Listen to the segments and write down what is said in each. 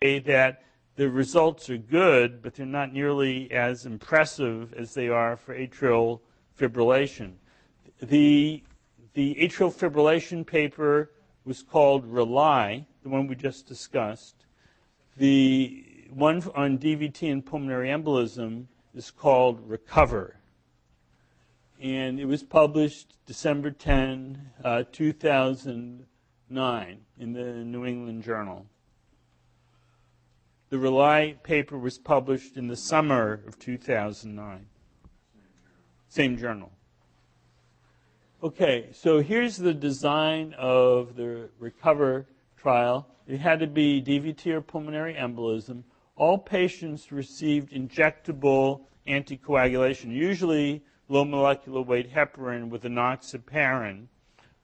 that the results are good, but they're not nearly as impressive as they are for atrial fibrillation. The atrial fibrillation paper was called RELY, the one we just discussed. The one on DVT and pulmonary embolism is called RECOVER. And it was published December 10, 2009 in the New England Journal. The RELY paper was published in the summer of 2009. Same journal. Okay, so here's the design of the RECOVER trial. It had to be DVT or pulmonary embolism. All patients received injectable anticoagulation, usually low molecular weight heparin with enoxaparin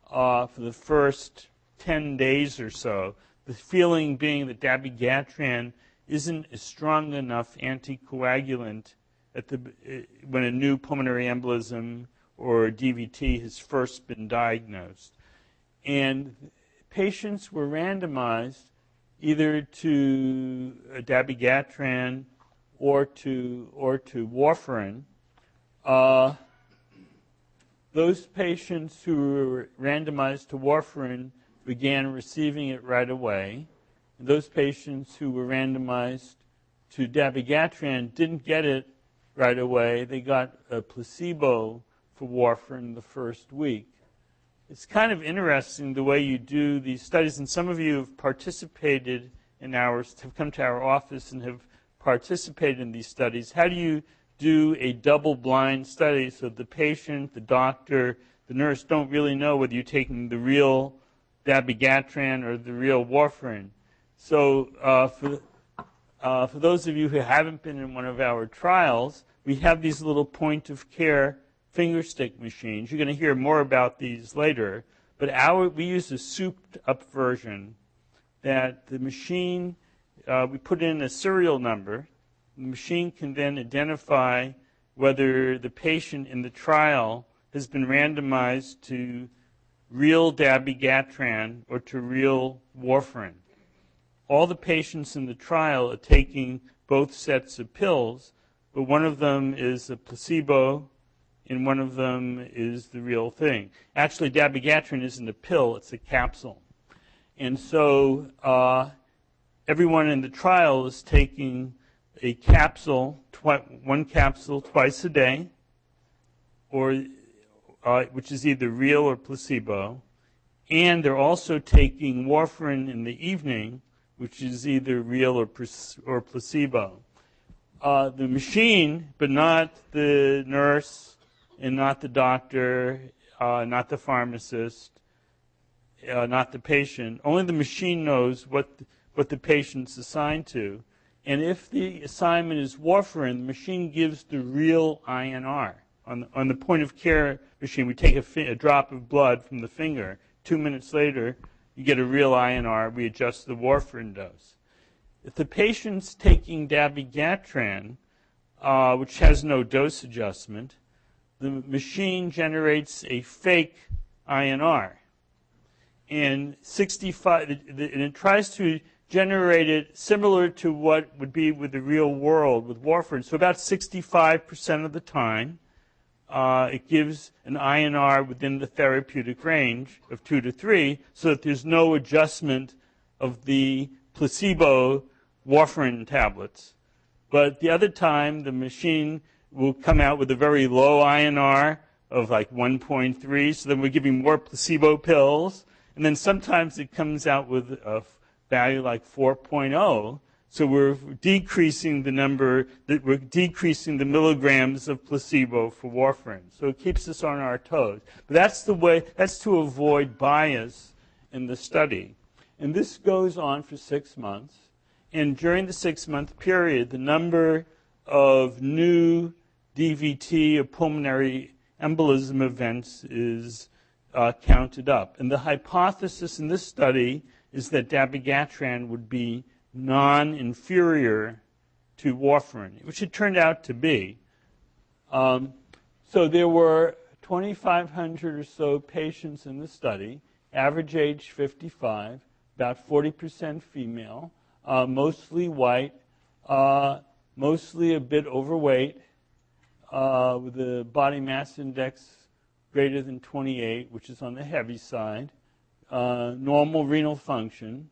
for the first 10 days or so. The feeling being that dabigatran isn't a strong enough anticoagulant when a new pulmonary embolism or DVT has first been diagnosed. And patients were randomized either to dabigatran or to warfarin. Those patients who were randomized to warfarin began receiving it right away. And those patients who were randomized to dabigatran didn't get it right away. They got a placebo for warfarin the first week. It's kind of interesting the way you do these studies, and some of you have participated in ours, have come to our office and have participated in these studies. How do you do a double-blind study so the patient, the doctor, the nurse don't really know whether you're taking the real dabigatran or the real warfarin? So for those of you who haven't been in one of our trials, we have these little point-of-care finger stick machines. You're going to hear more about these later. But we use a souped-up version that the machine, we put in a serial number. The machine can then identify whether the patient in the trial has been randomized to real dabigatran or to real warfarin. All the patients in the trial are taking both sets of pills, but one of them is a placebo and one of them is the real thing. Actually, dabigatran isn't a pill, it's a capsule. And so everyone in the trial is taking a capsule, one capsule twice a day, or which is either real or placebo, and they're also taking warfarin in the evening, which is either real or placebo. The machine, but not the nurse and not the doctor, not the pharmacist, not the patient. Only the machine knows what the patient's assigned to. And if the assignment is warfarin, the machine gives the real INR. On the point-of-care machine, we take a drop of blood from the finger. 2 minutes later, you get a real INR. We adjust the warfarin dose. If the patient's taking dabigatran, which has no dose adjustment, the machine generates a fake INR. And it tries to generate it similar to what would be with the real world with warfarin. So about 65% of the time, it gives an INR within the therapeutic range of 2 to 3, so that there's no adjustment of the placebo warfarin tablets. But the other time, the machine will come out with a very low INR of like 1.3, so then we're giving more placebo pills. And then sometimes it comes out with a value like 4.0, so we're decreasing the number, we're decreasing the milligrams of placebo for warfarin. So it keeps us on our toes. But that's the way, that's to avoid bias in the study. And this goes on for 6 months. And during the 6-month period, the number of new DVT or pulmonary embolism events is counted up. And the hypothesis in this study is that dabigatran would be non-inferior to warfarin, which it turned out to be. So there were 2,500 or so patients in the study, average age 55, about 40% female. mostly white, mostly a bit overweight, with a body mass index greater than 28, which is on the heavy side, normal renal function.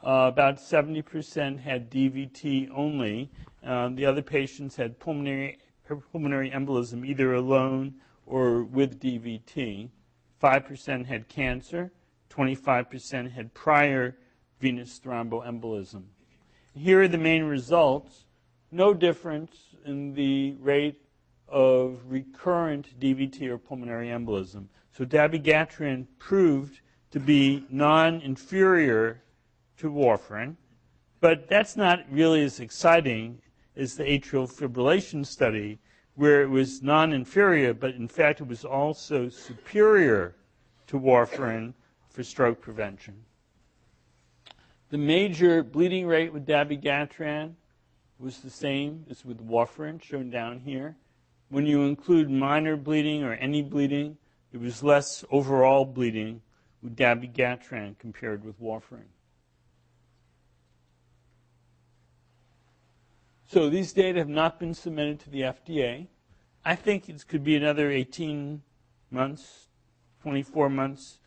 About 70% had DVT only. The other patients had pulmonary embolism, either alone or with DVT. 5% had cancer. 25% had prior venous thromboembolism. Here are the main results. No difference in the rate of recurrent DVT or pulmonary embolism. So dabigatran proved to be non-inferior to warfarin, but that's not really as exciting as the atrial fibrillation study, where it was non-inferior, but in fact it was also superior to warfarin for stroke prevention. The major bleeding rate with dabigatran was the same as with warfarin, shown down here. When you include minor bleeding or any bleeding, there was less overall bleeding with dabigatran compared with warfarin. So these data have not been submitted to the FDA. I think it could be another 18 months, 24 months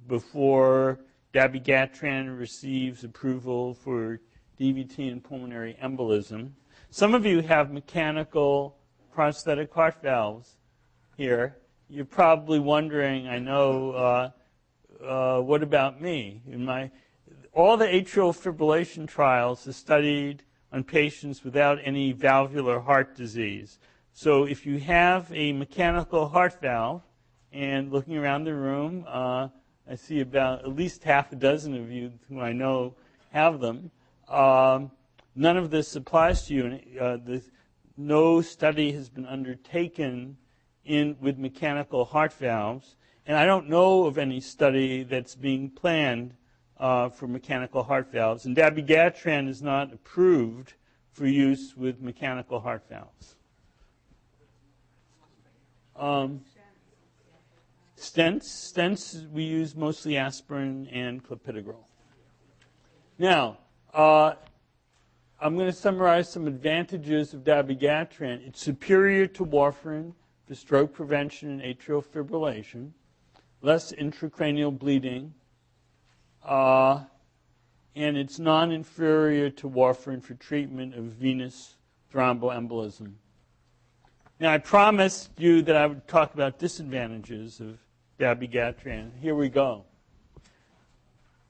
before dabigatran receives approval for DVT and pulmonary embolism. Some of you have mechanical prosthetic heart valves here. You're probably wondering, I know, what about me? All the atrial fibrillation trials are studied on patients without any valvular heart disease. So if you have a mechanical heart valve, and looking around the room, I see about at least half a dozen of you who I know have them. None of this applies to you. No study has been undertaken with mechanical heart valves, and I don't know of any study that's being planned for mechanical heart valves. And dabigatran is not approved for use with mechanical heart valves. Stents, we use mostly aspirin and clopidogrel. Now, I'm going to summarize some advantages of dabigatran. It's superior to warfarin for stroke prevention and atrial fibrillation, less intracranial bleeding, and it's non-inferior to warfarin for treatment of venous thromboembolism. Now, I promised you that I would talk about disadvantages of dabigatran. Here we go.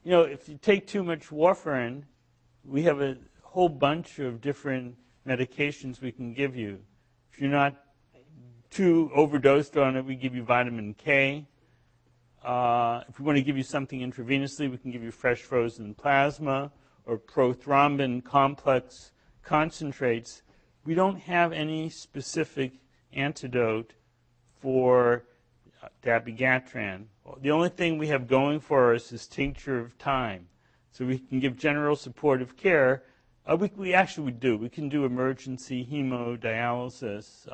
You know, if you take too much warfarin, we have a whole bunch of different medications we can give you. If you're not too overdosed on it, we give you vitamin K. If we want to give you something intravenously, we can give you fresh frozen plasma or prothrombin complex concentrates. We don't have any specific antidote for dabigatran. The only thing we have going for us is tincture of time. So we can give general supportive care. We actually do. We can do emergency hemodialysis.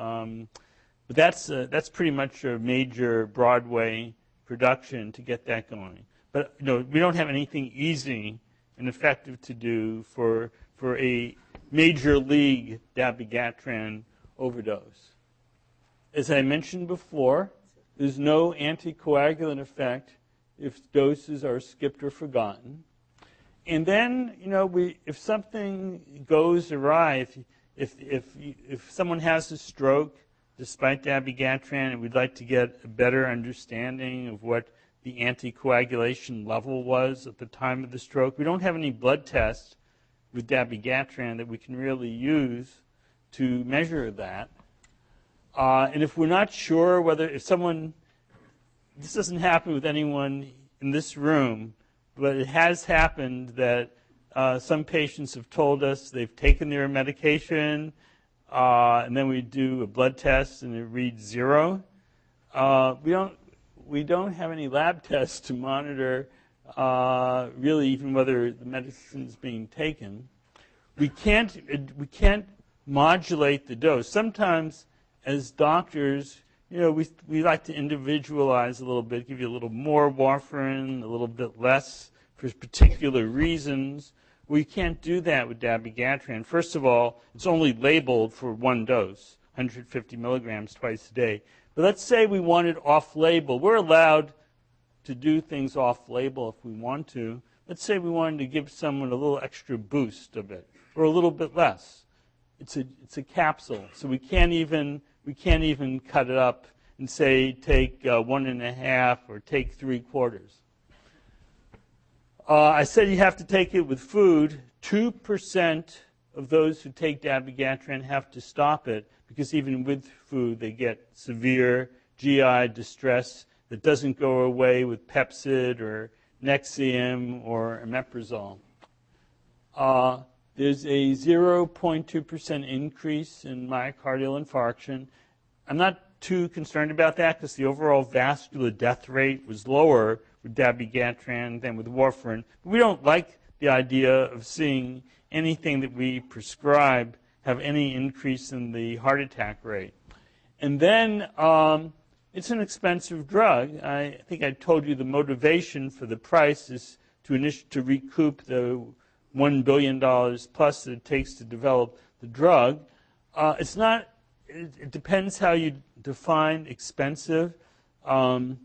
But that's pretty much a major Broadway production to get that going. But we don't have anything easy and effective to do for a major league dabigatran overdose. As I mentioned before, there's no anticoagulant effect if doses are skipped or forgotten. And then, if something goes awry, if someone has a stroke despite dabigatran, and we'd like to get a better understanding of what the anticoagulation level was at the time of the stroke, we don't have any blood tests with dabigatran that we can really use to measure that. And if we're not sure this doesn't happen with anyone in this room, but it has happened that some patients have told us they've taken their medication, and then we do a blood test and it reads 0. We don't have any lab tests to monitor really even whether the medicine is being taken. We can't modulate the dose. Sometimes, as doctors, we like to individualize a little bit, give you a little more warfarin, a little bit less for particular reasons. We can't do that with dabigatran. First of all, it's only labeled for one dose, 150 milligrams twice a day. But let's say we want it off-label. We're allowed to do things off-label if we want to. Let's say we wanted to give someone a little extra boost of it, or a little bit less. It's a capsule, so we can't even cut it up and say take 1.5 or take 3/4. I said you have to take it with food. 2% of those who take dabigatran have to stop it because even with food they get severe GI distress that doesn't go away with Pepcid or Nexium or omeprazole. There's a 0.2% increase in myocardial infarction. I'm not too concerned about that because the overall vascular death rate was lower with dabigatran than with warfarin. But we don't like the idea of seeing anything that we prescribe have any increase in the heart attack rate. And then it's an expensive drug. I think I told you the motivation for the price is to recoup the $1 billion plus that it takes to develop the drug. It depends how you define expensive. John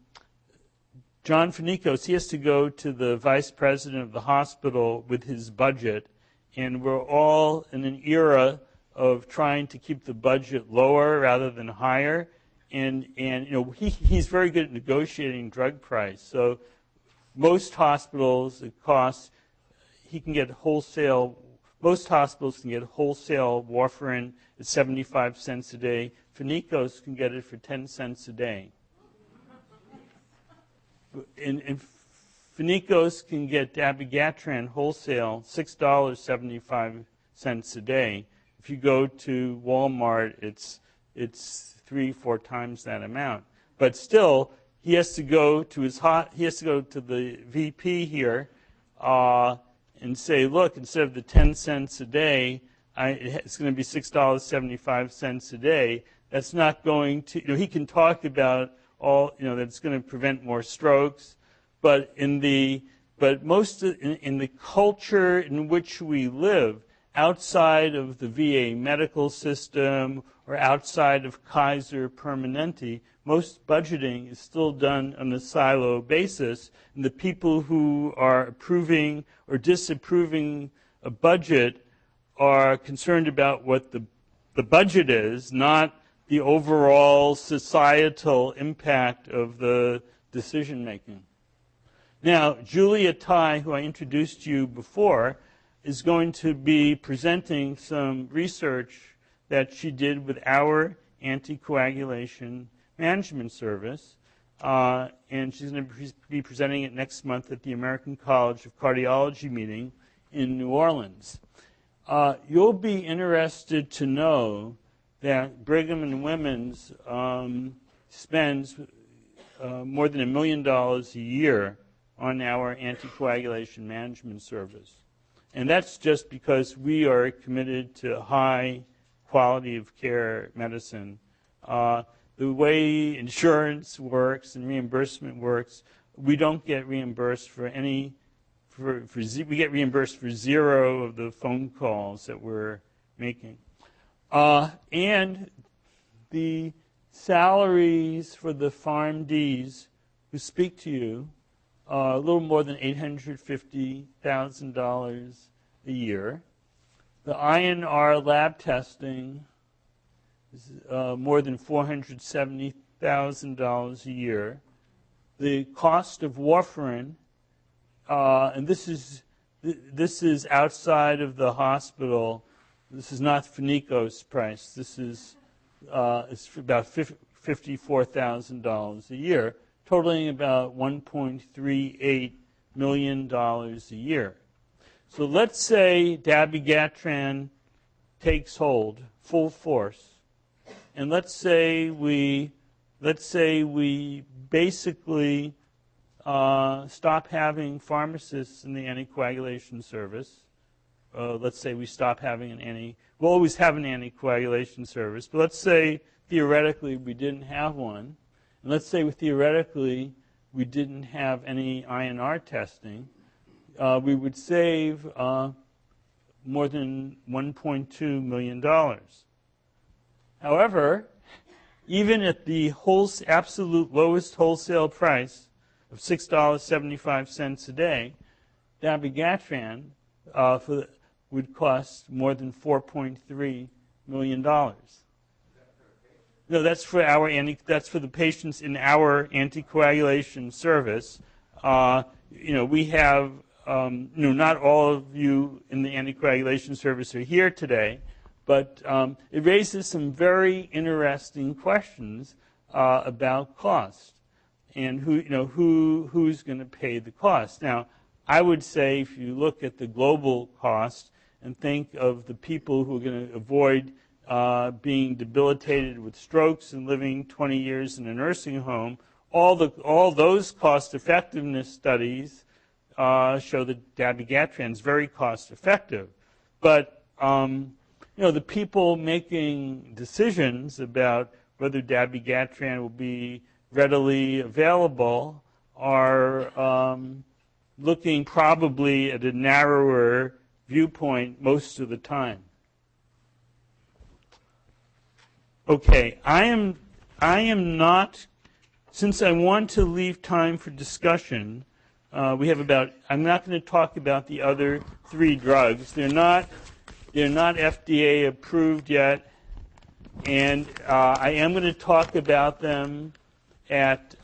Finicos, he has to go to the vice president of the hospital with his budget, and we're all in an era of trying to keep the budget lower rather than higher. And he's very good at negotiating drug price. So most hospitals, it costs, most hospitals can get wholesale warfarin at 75 cents a day. Finicos can get it for 10 cents a day. And Finicos can get dabigatran wholesale $6.75 a day. If you go to Walmart, it's 3-4 times that amount. But still, he has to go to the VP here and say, look, instead of the 10 cents a day, it's going to be $6.75 a day. That's not going to. He can talk about all that it's going to prevent more strokes, but in the culture in which we live, outside of the VA medical system or outside of Kaiser Permanente, most budgeting is still done on a silo basis, and the people who are approving or disapproving a budget are concerned about what the budget is, not the overall societal impact of the decision making. Now, Julia Tai, who I introduced to you before, is going to be presenting some research that she did with our anticoagulation management service, and she's going to be presenting it next month at the American College of Cardiology meeting in New Orleans. You'll be interested to know that Brigham and Women's spends more than $1 million a year on our anticoagulation management service. And that's just because we are committed to high quality of care medicine. The way insurance works and reimbursement works, we don't get reimbursed for any, we get reimbursed for 0 of the phone calls that we're making. And the salaries for the PharmDs who speak to you are a little more than $850,000 a year. The INR lab testing is more than $470,000 a year. The cost of warfarin, and this is outside of the hospital. This is not Finicos price. This is it's about $54,000 a year, totaling about $1.38 million a year. So let's say dabigatran takes hold, full force, and let's say we basically stop having pharmacists in the anticoagulation service. Let's say we stop having we'll always have an anticoagulation service, but let's say theoretically we didn't have one. And let's say theoretically we didn't have any INR testing. We would save more than $1.2 million. However, even at the absolute lowest wholesale price of $6.75 a day, dabigatran would cost more than $4.3 million. No, that's for the patients in our anticoagulation service. We have, not all of you in the anticoagulation service are here today, but it raises some very interesting questions about cost and who's going to pay the cost. Now, I would say if you look at the global cost and think of the people who are going to avoid being debilitated with strokes and living 20 years in a nursing home, all those cost-effectiveness studies show that dabigatran is very cost-effective. But the people making decisions about whether dabigatran will be readily available are looking probably at a narrower viewpoint most of the time. Okay, I am not, since I want to leave time for discussion, I'm not going to talk about the other 3 drugs. They're not FDA approved yet, and I am going to talk about them at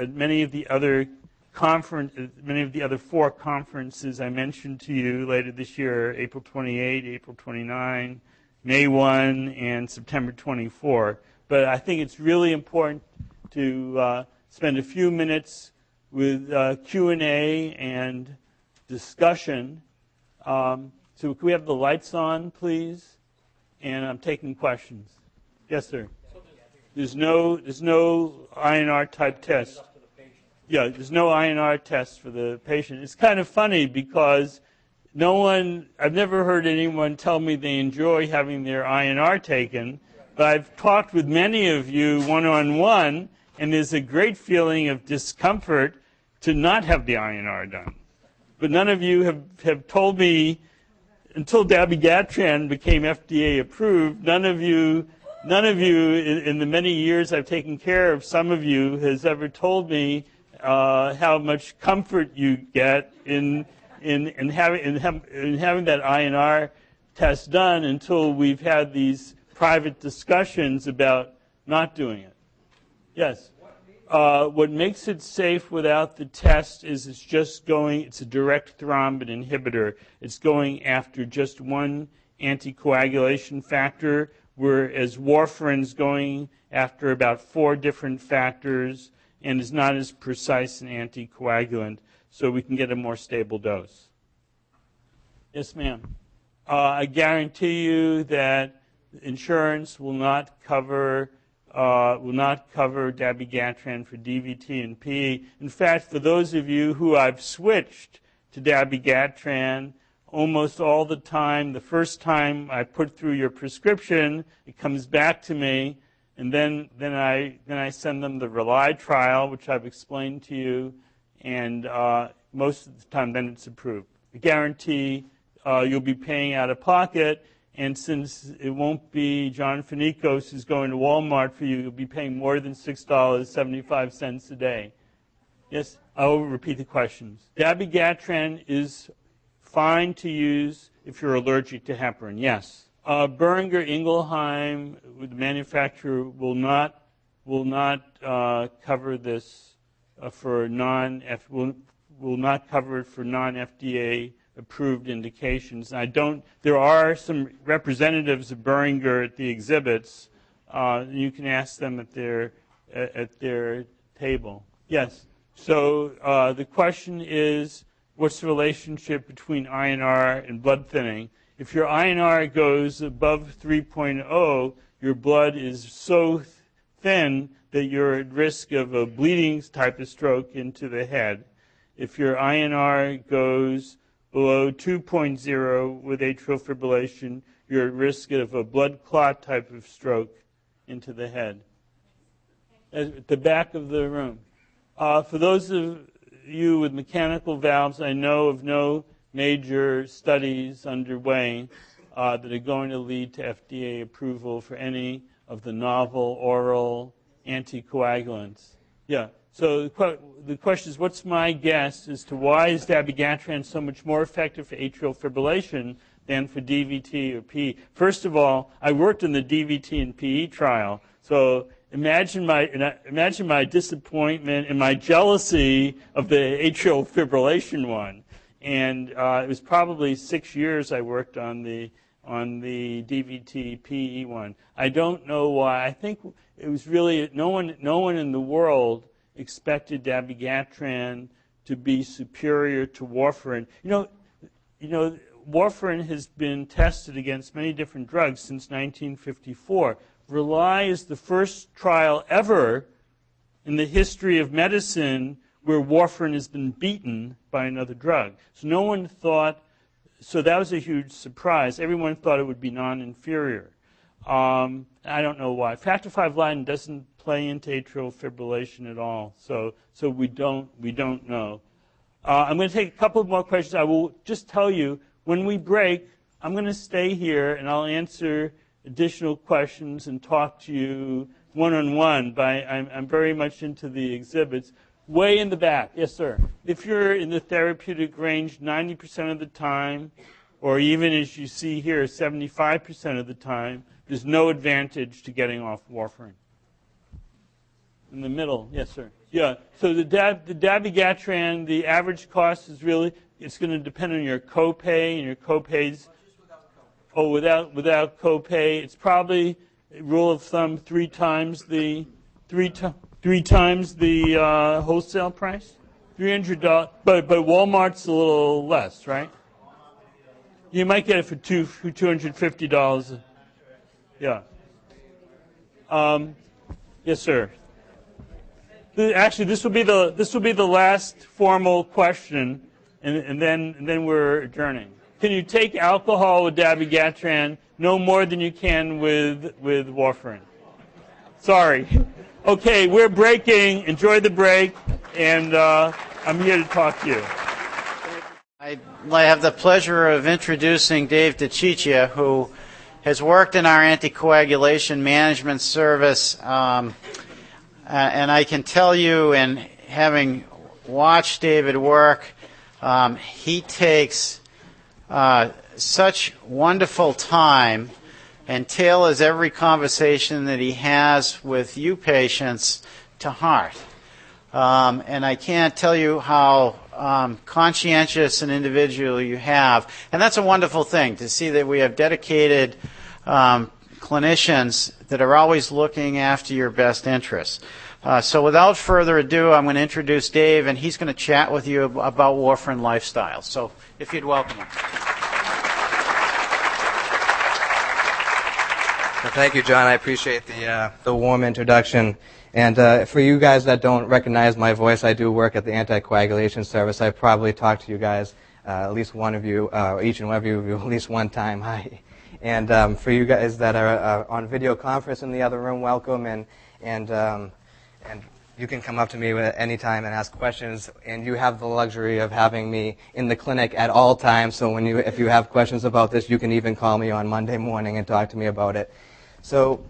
many of the other 4 conferences I mentioned to you later this year: April 28, April 29, May 1, and September 24. But I think it's really important to spend a few minutes with Q&A and discussion. So can we have the lights on, please? And I'm taking questions. Yes, sir. There's no INR type test. Yeah, there's no INR test for the patient. It's kind of funny because I've never heard anyone tell me they enjoy having their INR taken, but I've talked with many of you one-on-one, and there's a great feeling of discomfort to not have the INR done. But none of you have told me, until dabigatran became FDA approved, none of you in the many years I've taken care of some of you has ever told me how much comfort you get in having that INR test done until we've had these private discussions about not doing it. Yes. What makes it safe without the test is it's a direct thrombin inhibitor. It's going after just one anticoagulation factor, whereas warfarin's going after about 4 different factors and is not as precise an anticoagulant, so we can get a more stable dose. Yes, ma'am. I guarantee you that insurance will not cover dabigatran for DVT and PE. In fact, for those of you who I've switched to dabigatran, almost all the time, the first time I put through your prescription, it comes back to me, and then I send them the RELY trial, which I've explained to you, and most of the time then it's approved. I guarantee you'll be paying out of pocket, and since it won't be John Finicos who's going to Walmart for you, you'll be paying more than $6.75 a day. Yes, I will repeat the questions. Dabigatran is fine to use if you're allergic to heparin, yes. Boehringer Ingelheim, the manufacturer, will not cover this will not cover it for non-FDA approved indications. There are some representatives of Boehringer at the exhibits. You can ask them at their table. Yes. So the question is, what's the relationship between INR and blood thinning? If your INR goes above 3.0, your blood is so thin that you're at risk of a bleeding type of stroke into the head. If your INR goes below 2.0 with atrial fibrillation, you're at risk of a blood clot type of stroke into the head. At the back of the room. For those of you with mechanical valves, I know of no major studies underway that are going to lead to FDA approval for any of the novel oral anticoagulants. Yeah. So the question is, what's my guess as to why is dabigatran so much more effective for atrial fibrillation than for DVT or PE? First of all, I worked in the DVT and PE trial, so imagine my disappointment and my jealousy of the atrial fibrillation one. And it was probably 6 years I worked on the DVT PE one. I don't know why. I think it was really no one in the world expected dabigatran to be superior to warfarin. You know, warfarin has been tested against many different drugs since 1954. Rely is the first trial ever in the history of medicine where warfarin has been beaten by another drug. So no one thought, so that was a huge surprise. Everyone thought it would be non-inferior. I don't know why. Factor V Leiden doesn't play into atrial fibrillation at all, so we don't know. I'm going to take a couple of more questions. I will just tell you, when we break, I'm going to stay here and I'll answer additional questions and talk to you one-on-one. But I'm very much into the exhibits. Way in the back. Yes, sir. If you're in the therapeutic range 90% of the time, or even as you see here, 75% of the time, there's no advantage to getting off warfarin. In the middle, yes, sir. Yeah, so the dabigatran, the average cost is really, it's going to depend on your copay, and your copays. Oh, without copay, it's probably, rule of thumb, three times the wholesale price, $300. But Walmart's a little less, right? You might get it for $250. Yeah. Yes, sir. Actually, this will be the last formal question, and then we're adjourning. Can you take alcohol with dabigatran no more than you can with warfarin? Sorry. Okay, we're breaking. Enjoy the break, and I'm here to talk to you. I have the pleasure of introducing Dave DiCiccia, who has worked in our anticoagulation management service. And I can tell you, in having watched David work, he takes such wonderful time and tailors every conversation that he has with you patients to heart. And I can't tell you how conscientious an individual you have. And that's a wonderful thing, to see that we have dedicated clinicians that are always looking after your best interests. So without further ado, I'm going to introduce Dave, and he's going to chat with you about warfarin lifestyle. So if you'd welcome him. Well, thank you, John. I appreciate the warm introduction. And for you guys that don't recognize my voice, I do work at the Anticoagulation Service. I probably talked to you guys, at least one of you, each and one of you at least one time. Hi. And for you guys that are on video conference in the other room, welcome. And you can come up to me at any time and ask questions. And you have the luxury of having me in the clinic at all times. So if you have questions about this, you can even call me on Monday morning and talk to me about it. So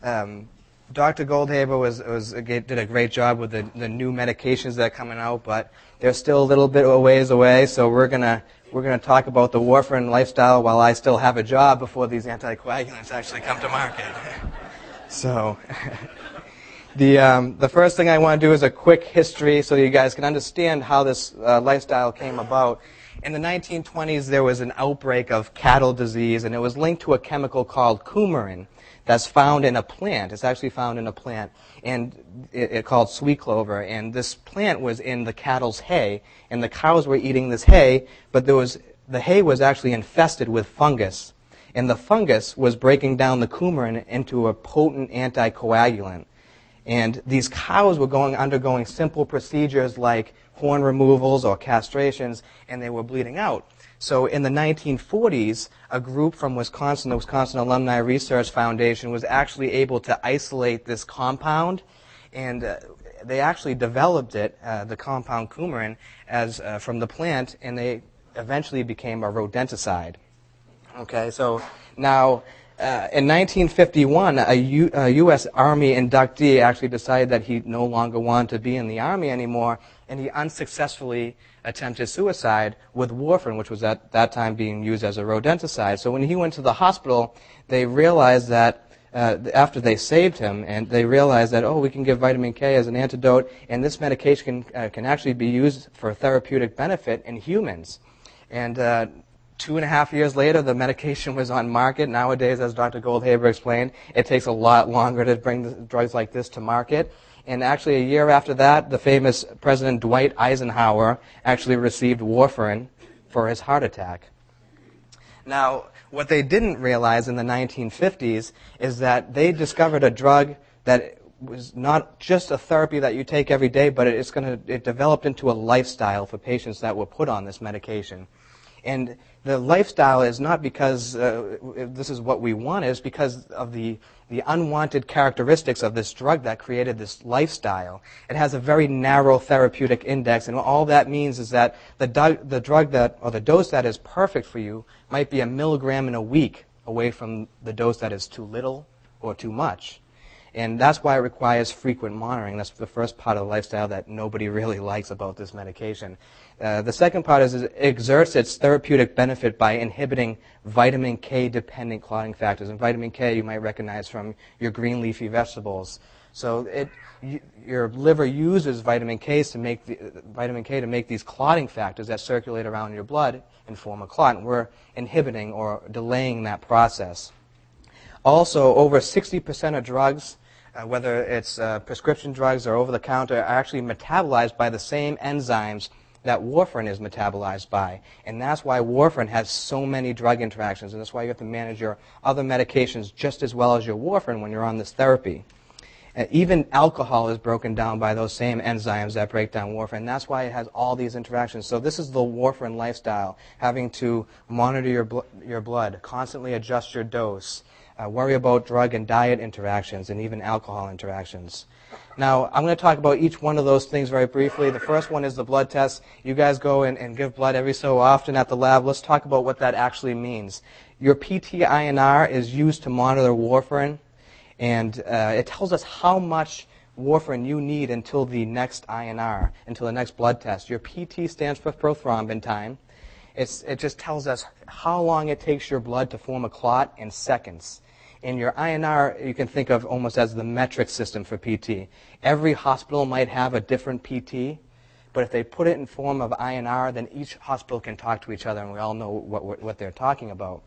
Dr. Goldhaber did a great job with the new medications that are coming out, but they're still a little bit a ways away. So we're gonna talk about the warfarin lifestyle while I still have a job before these anticoagulants actually come to market. So the first thing I want to do is a quick history so you guys can understand how this lifestyle came about. In the 1920s, there was an outbreak of cattle disease, and it was linked to a chemical called coumarin that's found in a plant. It's actually found in a plant, and it's called sweet clover. And this plant was in the cattle's hay, and the cows were eating this hay, but the hay was actually infested with fungus. And the fungus was breaking down the coumarin into a potent anticoagulant. And these cows were undergoing simple procedures like horn removals or castrations, and they were bleeding out. So in the 1940s, a group from Wisconsin, the Wisconsin Alumni Research Foundation, was actually able to isolate this compound, and they actually developed it, the compound coumarin, from the plant, and they eventually became a rodenticide. Okay, so now in 1951, a U.S. Army inductee actually decided that he no longer wanted to be in the Army anymore, and he unsuccessfully attempted suicide with warfarin, which was at that time being used as a rodenticide. So when he went to the hospital, they realized that after they saved him, and they realized that, oh, we can give vitamin K as an antidote, and this medication can actually be used for therapeutic benefit in humans. And 2.5 years later, the medication was on market. Nowadays, as Dr. Goldhaber explained, it takes a lot longer to bring drugs like this to market. And actually, a year after that, the famous President Dwight Eisenhower actually received warfarin for his heart attack. Now, what they didn't realize in the 1950s is that they discovered a drug that was not just a therapy that you take every day, but it developed into a lifestyle for patients that were put on this medication. And the lifestyle is not because this is what we want, it's because of the unwanted characteristics of this drug that created this lifestyle. It has a very narrow therapeutic index, and all that means is that the drug that, or the dose that is perfect for you might be 1 milligram in a week away from the dose that is too little or too much. And that's why it requires frequent monitoring. That's the first part of the lifestyle that nobody really likes about this medication. The second part is it exerts its therapeutic benefit by inhibiting vitamin K-dependent clotting factors. And vitamin K you might recognize from your green leafy vegetables. So your liver uses vitamin K to make these clotting factors that circulate around your blood and form a clot. And we're inhibiting or delaying that process. Also, over 60% of drugs, whether it's prescription drugs or over-the-counter, are actually metabolized by the same enzymes that warfarin is metabolized by. And that's why warfarin has so many drug interactions, and that's why you have to manage your other medications just as well as your warfarin when you're on this therapy. Even alcohol is broken down by those same enzymes that break down warfarin. That's why it has all these interactions. So this is the warfarin lifestyle, having to monitor your blood, constantly adjust your dose, worry about drug and diet interactions, and even alcohol interactions. Now, I'm going to talk about each one of those things very briefly. The first one is the blood test. You guys go and give blood every so often at the lab. Let's talk about what that actually means. Your PT-INR is used to monitor warfarin, and it tells us how much warfarin you need until the next INR, until the next blood test. Your PT stands for prothrombin time. It just tells us how long it takes your blood to form a clot in seconds. And your INR, you can think of almost as the metric system for PT. Every hospital might have a different PT, but if they put it in form of INR, then each hospital can talk to each other, and we all know what they're talking about.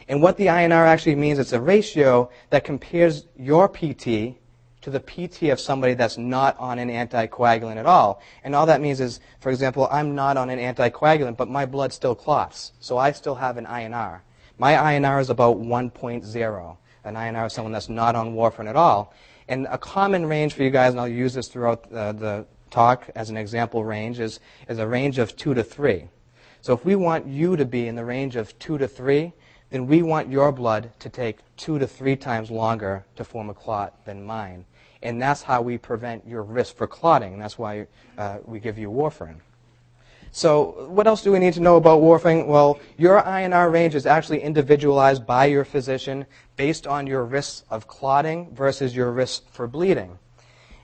And what the INR actually means, it's a ratio that compares your PT to the PT of somebody that's not on an anticoagulant at all. And all that means is, for example, I'm not on an anticoagulant, but my blood still clots, so I still have an INR. My INR is about 1.0. An INR is someone that's not on warfarin at all. And a common range for you guys, and I'll use this throughout the talk as an example range, is a range of 2 to 3. So if we want you to be in the range of 2 to 3, then we want your blood to take 2 to 3 times longer to form a clot than mine. And that's how we prevent your risk for clotting. That's why we give you warfarin. So what else do we need to know about warfarin? Well, your INR range is actually individualized by your physician based on your risks of clotting versus your risk for bleeding.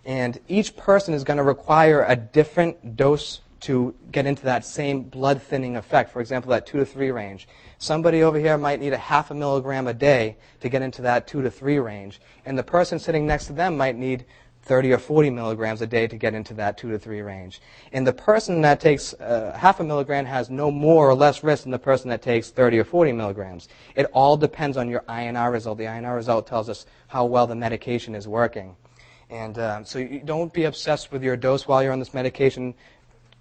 And each person is going to require a different dose to get into that same blood thinning effect. For example, that 2 to 3 range. Somebody over here might need 0.5 milligram a day to get into that 2 to 3 range. And the person sitting next to them might need 30 or 40 milligrams a day to get into that 2 to 3 range. And the person that takes 0.5 milligram has no more or less risk than the person that takes 30 or 40 milligrams. It all depends on your INR result. The INR result tells us how well the medication is working. And so you don't be obsessed with your dose while you're on this medication.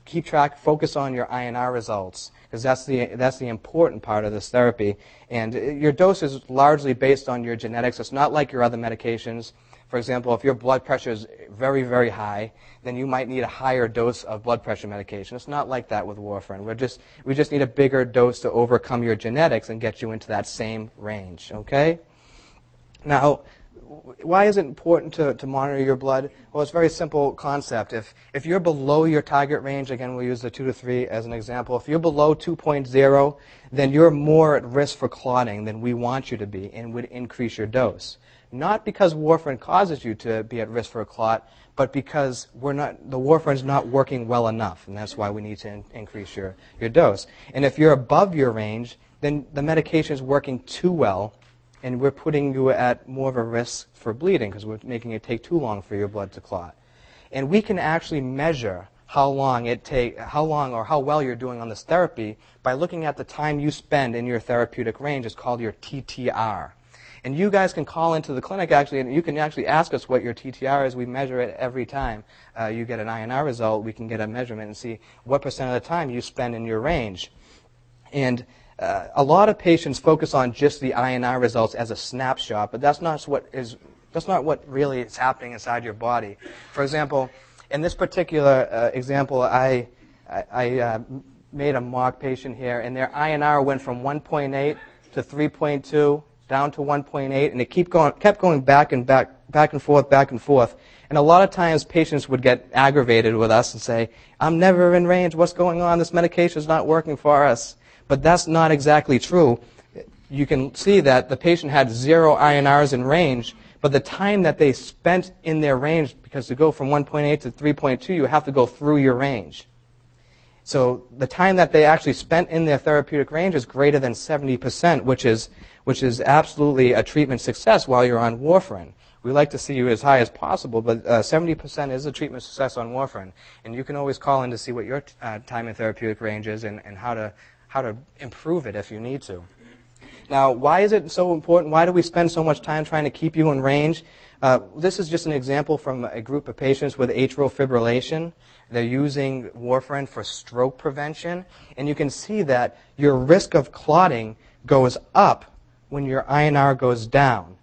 Keep track, focus on your INR results, because that's the important part of this therapy. And your dose is largely based on your genetics. It's not like your other medications. For example, if your blood pressure is very, very high, then you might need a higher dose of blood pressure medication. It's not like that with warfarin. We just need a bigger dose to overcome your genetics and get you into that same range, okay? Now, why is it important to monitor your blood? Well, it's a very simple concept. If you're below your target range, again, we'll use the 2 to 3 as an example. If you're below 2.0, then you're more at risk for clotting than we want you to be and would increase your dose. Not because warfarin causes you to be at risk for a clot, but because the warfarin's not working well enough, and that's why we need to increase your dose. And if you're above your range, then the medication is working too well, and we're putting you at more of a risk for bleeding because we're making it take too long for your blood to clot. And we can actually measure how long or how well you're doing on this therapy by looking at the time you spend in your therapeutic range. It's called your TTR. And you guys can call into the clinic actually, and you can actually ask us what your TTR is. We measure it every time you get an INR result. We can get a measurement and see what % of the time you spend in your range. And a lot of patients focus on just the INR results as a snapshot, but that's not what really is happening inside your body. For example, in this particular example, I made a mock patient here, and their INR went from 1.8 to 3.2 down to 1.8, and it kept going back and forth. And a lot of times patients would get aggravated with us and say, "I'm never in range. What's going on? This medication is not working for us." But that's not exactly true. You can see that the patient had 0 INRs in range, but the time that they spent in their range, because to go from 1.8 to 3.2, you have to go through your range. So the time that they actually spent in their therapeutic range is greater than 70%, which is absolutely a treatment success while you're on warfarin. We like to see you as high as possible, but 70% is a treatment success on warfarin. And you can always call in to see what your time in therapeutic range is and how to improve it if you need to. Now, why is it so important? Why do we spend so much time trying to keep you in range? This is just an example from a group of patients with atrial fibrillation. They're using warfarin for stroke prevention, and you can see that your risk of clotting goes up when your INR goes down.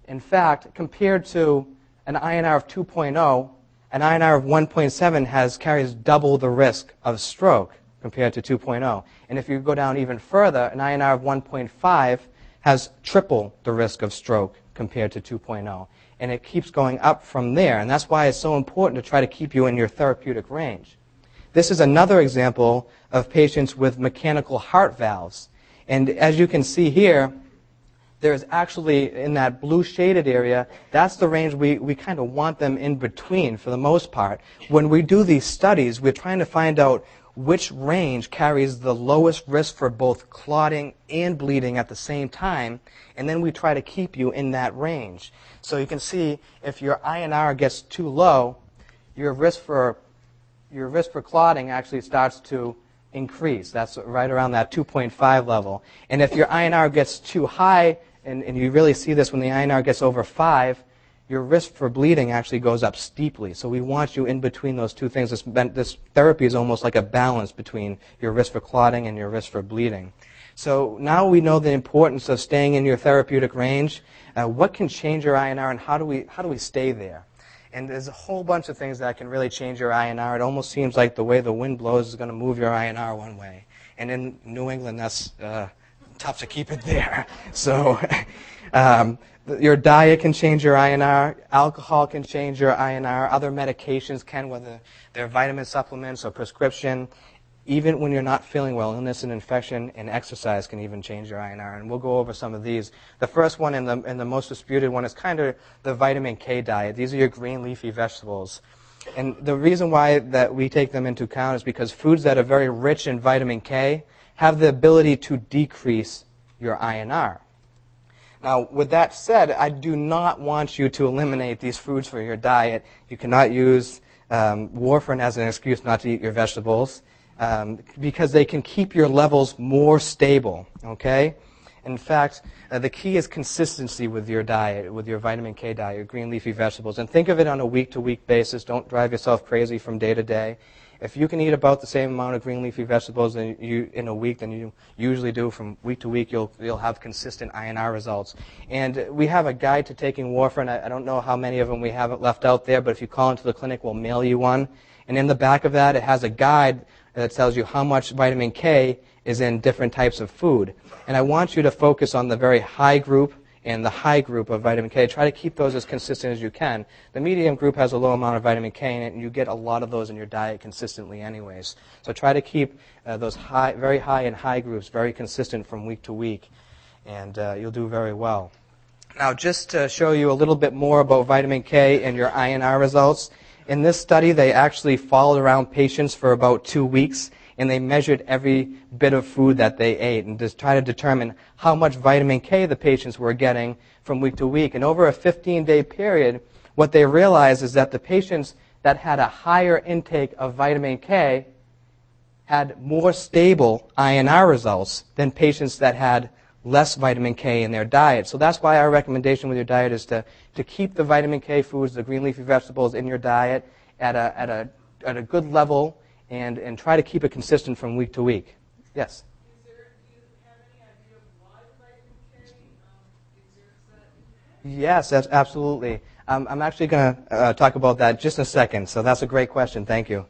In fact, compared to an INR of 2.0, an INR of 1.7 carries double the risk of stroke compared to 2.0. And if you go down even further, an INR of 1.5 has triple the risk of stroke compared to 2.0. And it keeps going up from there. And that's why it's so important to try to keep you in your therapeutic range. This is another example of patients with mechanical heart valves. And as you can see here, there's actually, in that blue shaded area, that's the range we kind of want them in between for the most part. When we do these studies, we're trying to find out which range carries the lowest risk for both clotting and bleeding at the same time, and then we try to keep you in that range. So you can see if your INR gets too low, your risk for clotting actually starts to increase. That's right around that 2.5 level. And if your INR gets too high, and you really see this when the INR gets over 5, your risk for bleeding actually goes up steeply. So we want you in between those two things. This therapy is almost like a balance between your risk for clotting and your risk for bleeding. So now we know the importance of staying in your therapeutic range. What can change your INR, and how do we stay there? And there's a whole bunch of things that can really change your INR. It almost seems like the way the wind blows is going to move your INR one way. And in New England, that's tough to keep it there. So your diet can change your INR. Alcohol can change your INR. Other medications can, whether they're vitamin supplements or prescription. Even when you're not feeling well, illness and infection and exercise can even change your INR. And we'll go over some of these. The first one and the most disputed one is kind of the vitamin K diet. These are your green leafy vegetables. And the reason why that we take them into account is because foods that are very rich in vitamin K have the ability to decrease your INR. Now, with that said, I do not want you to eliminate these foods from your diet. You cannot use warfarin as an excuse not to eat your vegetables because they can keep your levels more stable, okay? In fact, the key is consistency with your diet, with your vitamin K diet, your green leafy vegetables. And think of it on a week-to-week basis. Don't drive yourself crazy from day to day. If you can eat about the same amount of green leafy vegetables in a week than you usually do from week to week, you'll have consistent INR results. And we have a guide to taking warfarin. I don't know how many of them we have left out there, but if you call into the clinic, we'll mail you one. And in the back of that, it has a guide that tells you how much vitamin K is in different types of food. And I want you to focus on the very high group and the high group of vitamin K. Try to keep those as consistent as you can. The medium group has a low amount of vitamin K in it, and you get a lot of those in your diet consistently anyways. So try to keep those very high and high groups very consistent from week to week, and you'll do very well. Now, just to show you a little bit more about vitamin K and your INR results, in this study, they actually followed around patients for about 2 weeks, and they measured every bit of food that they ate and just try to determine how much vitamin K the patients were getting from week to week. And over a 15-day period, what they realized is that the patients that had a higher intake of vitamin K had more stable INR results than patients that had less vitamin K in their diet. So that's why our recommendation with your diet is to keep the vitamin K foods, the green leafy vegetables in your diet at a good level, and try to keep it consistent from week to week. Yes? Do you have any idea of why vitamin K exerts that impact? Yes, absolutely. I'm actually going to talk about that just in a second, so that's a great question. Thank you.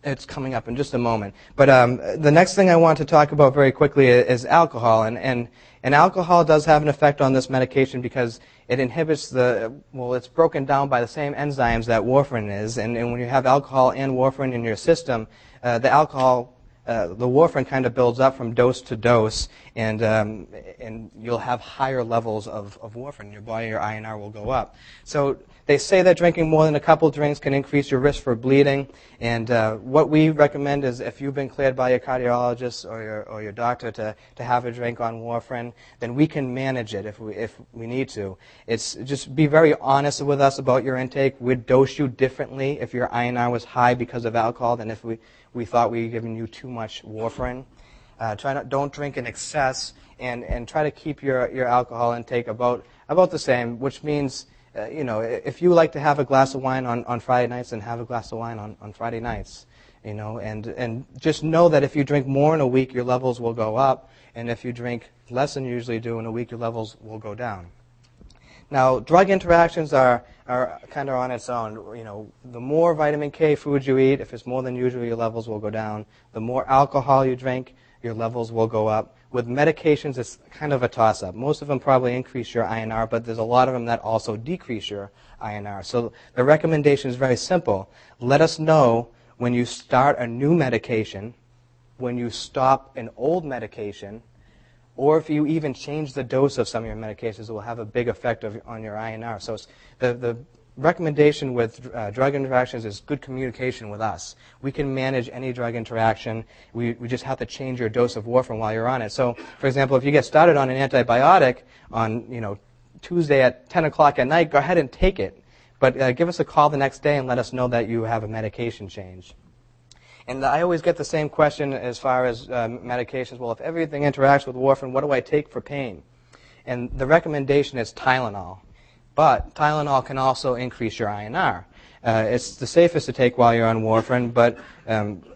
It's coming up in just a moment. But the next thing I want to talk about very quickly is alcohol. And alcohol does have an effect on this medication because it inhibits it's broken down by the same enzymes that warfarin is. And when you have alcohol and warfarin in your system, the warfarin kind of builds up from dose to dose, and you'll have higher levels of warfarin in your body. Your INR will go up. So they say that drinking more than a couple drinks can increase your risk for bleeding. And what we recommend is if you've been cleared by your cardiologist or your doctor to have a drink on warfarin, then we can manage it if we need to. It's just be very honest with us about your intake. We'd dose you differently if your INR was high because of alcohol than if we thought we were giving you too much warfarin. Don't drink in excess, and try to keep your alcohol intake about the same, which means if you like to have a glass of wine on Friday nights, then have a glass of wine on Friday nights. And just know that if you drink more in a week, your levels will go up, and if you drink less than you usually do in a week, your levels will go down. Now, drug interactions are kind of on its own. The more vitamin K foods you eat, if it's more than usual, your levels will go down. The more alcohol you drink, your levels will go up. With medications, it's kind of a toss-up. Most of them probably increase your INR, but there's a lot of them that also decrease your INR. So the recommendation is very simple. Let us know when you start a new medication, when you stop an old medication, or if you even change the dose of some of your medications, it will have a big effect on your INR. So the recommendation with drug interactions is good communication with us. We can manage any drug interaction. We just have to change your dose of warfarin while you're on it. So, for example, if you get started on an antibiotic on Tuesday at 10 o'clock at night, go ahead and take it. But give us a call the next day and let us know that you have a medication change. And I always get the same question as far as medications. Well, if everything interacts with warfarin, what do I take for pain? And the recommendation is Tylenol. But Tylenol can also increase your INR. It's the safest to take while you're on warfarin, but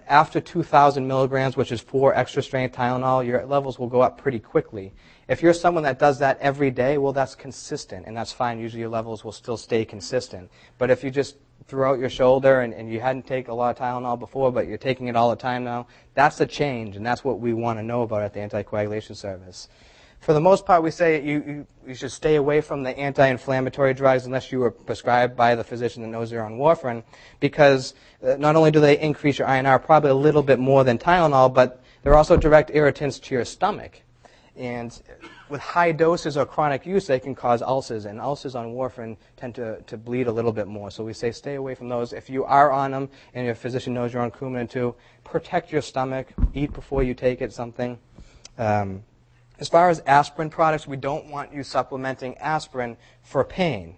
after 2,000 milligrams, which is 4 extra strength Tylenol, your levels will go up pretty quickly. If you're someone that does that every day, well, that's consistent, and that's fine. Usually your levels will still stay consistent. But if you just throw out your shoulder and you hadn't taken a lot of Tylenol before, but you're taking it all the time now, that's a change, and that's what we want to know about at the Anticoagulation Service. For the most part, we say you should stay away from the anti-inflammatory drugs unless you were prescribed by the physician that knows you're on warfarin, because not only do they increase your INR probably a little bit more than Tylenol, but they're also direct irritants to your stomach. And with high doses or chronic use, they can cause ulcers, and ulcers on warfarin tend to bleed a little bit more. So we say stay away from those. If you are on them and your physician knows you're on Coumadin too, protect your stomach, eat before you take it, something. As far as aspirin products, we don't want you supplementing aspirin for pain.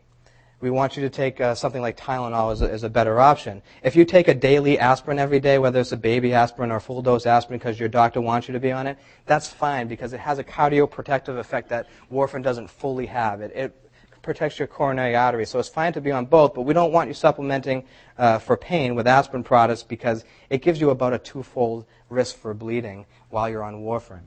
We want you to take something like Tylenol as a better option. If you take a daily aspirin every day, whether it's a baby aspirin or full-dose aspirin because your doctor wants you to be on it, that's fine because it has a cardioprotective effect that warfarin doesn't fully have. It protects your coronary artery, so it's fine to be on both, but we don't want you supplementing for pain with aspirin products because it gives you about a 2-fold risk for bleeding while you're on warfarin.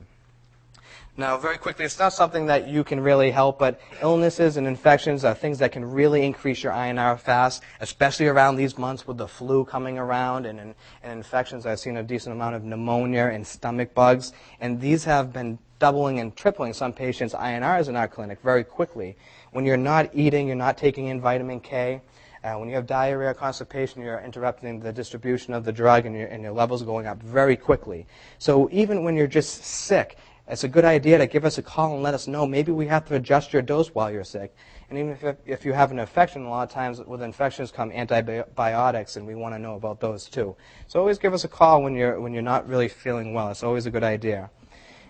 Now, very quickly, it's not something that you can really help, but illnesses and infections are things that can really increase your INR fast, especially around these months with the flu coming around and infections. I've seen a decent amount of pneumonia and stomach bugs, and these have been doubling and tripling some patients' INRs in our clinic very quickly. When you're not eating, you're not taking in vitamin K. When you have diarrhea or constipation, you're interrupting the distribution of the drug, and your levels are going up very quickly. So even when you're just sick, it's a good idea to give us a call and let us know. Maybe we have to adjust your dose while you're sick. And even if you have an infection, a lot of times with infections come antibiotics, and we want to know about those too. So always give us a call when you're not really feeling well. It's always a good idea.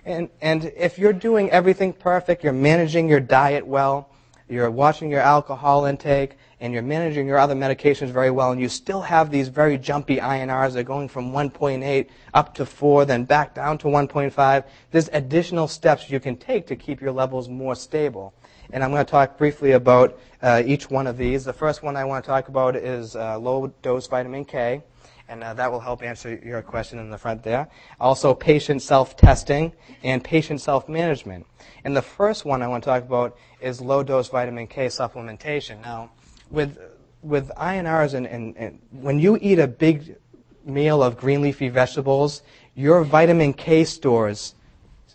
And if you're doing everything perfect, you're managing your diet well, you're watching your alcohol intake, and you're managing your other medications very well, and you still have these very jumpy INRs that are going from 1.8 up to 4, then back down to 1.5, there's additional steps you can take to keep your levels more stable. And I'm going to talk briefly about each one of these. The first one I want to talk about is low-dose vitamin K, and that will help answer your question in the front there. Also, patient self-testing and patient self-management. And the first one I want to talk about is low-dose vitamin K supplementation. Now, with INRs, and when you eat a big meal of green leafy vegetables, your vitamin K stores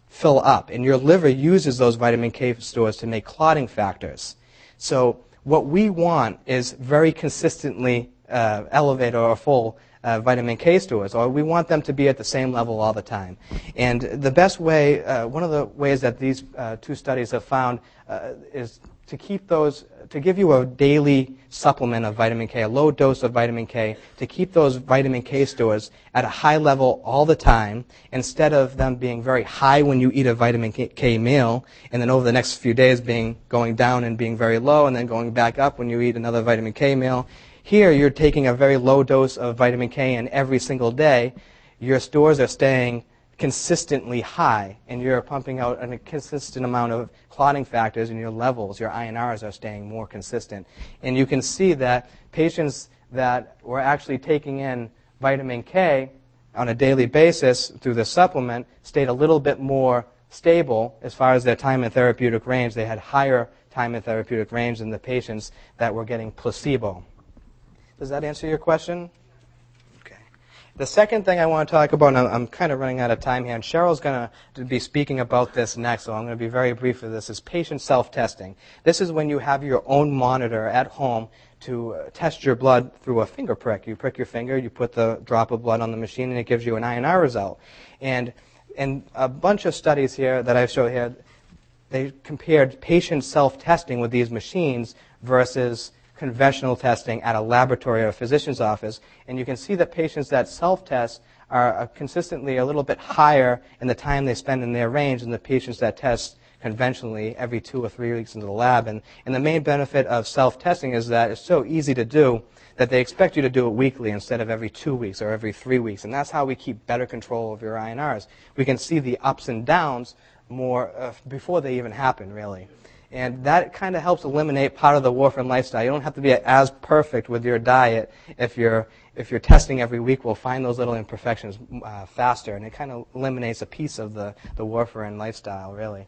fill up, and your liver uses those vitamin K stores to make clotting factors. So what we want is very consistently elevated or full vitamin K stores, or we want them to be at the same level all the time. And the best way, one of the ways that these two studies have found is to keep those, to give you a daily supplement of vitamin K, a low dose of vitamin K, to keep those vitamin K stores at a high level all the time, instead of them being very high when you eat a vitamin K meal, and then over the next few days going down and being very low, and then going back up when you eat another vitamin K meal. Here, you're taking a very low dose of vitamin K in every single day. Your stores are staying consistently high, and you're pumping out a consistent amount of clotting factors, and your levels, your INRs, are staying more consistent. And you can see that patients that were actually taking in vitamin K on a daily basis through the supplement stayed a little bit more stable as far as their time in therapeutic range. They had higher time in therapeutic range than the patients that were getting placebo. Does that answer your question? Okay. The second thing I want to talk about, and I'm kind of running out of time here, and Cheryl's going to be speaking about this next, so I'm going to be very brief with this, is patient self-testing. This is when you have your own monitor at home to test your blood through a finger prick. You prick your finger, you put the drop of blood on the machine, and it gives you an INR result. And a bunch of studies here that I've shown here, they compared patient self-testing with these machines versus conventional testing at a laboratory or a physician's office, and you can see that patients that self-test are consistently a little bit higher in the time they spend in their range than the patients that test conventionally every 2 or 3 weeks in the lab. And the main benefit of self-testing is that it's so easy to do that they expect you to do it weekly instead of every 2 weeks or every 3 weeks, and that's how we keep better control of your INRs. We can see the ups and downs more before they even happen, really. And that kind of helps eliminate part of the warfarin lifestyle. You don't have to be as perfect with your diet. If you're testing every week, we'll find those little imperfections faster, and it kind of eliminates a piece of the warfarin lifestyle, really.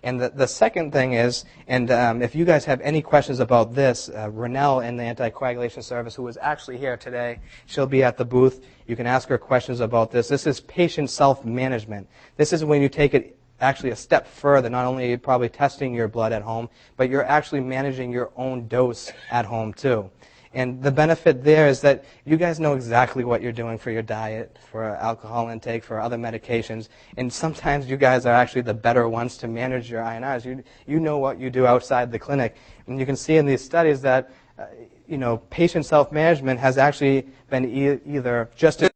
And the second thing is, and if you guys have any questions about this, Renelle in the anticoagulation service, who is actually here today, she'll be at the booth. You can ask her questions about this. This is patient self-management. This is when you take it actually a step further. Not only are you probably testing your blood at home, but you're actually managing your own dose at home too. And the benefit there is that you guys know exactly what you're doing for your diet, for alcohol intake, for other medications, and sometimes you guys are actually the better ones to manage your INRs. You know what you do outside the clinic, and you can see in these studies that patient self-management has actually been either just as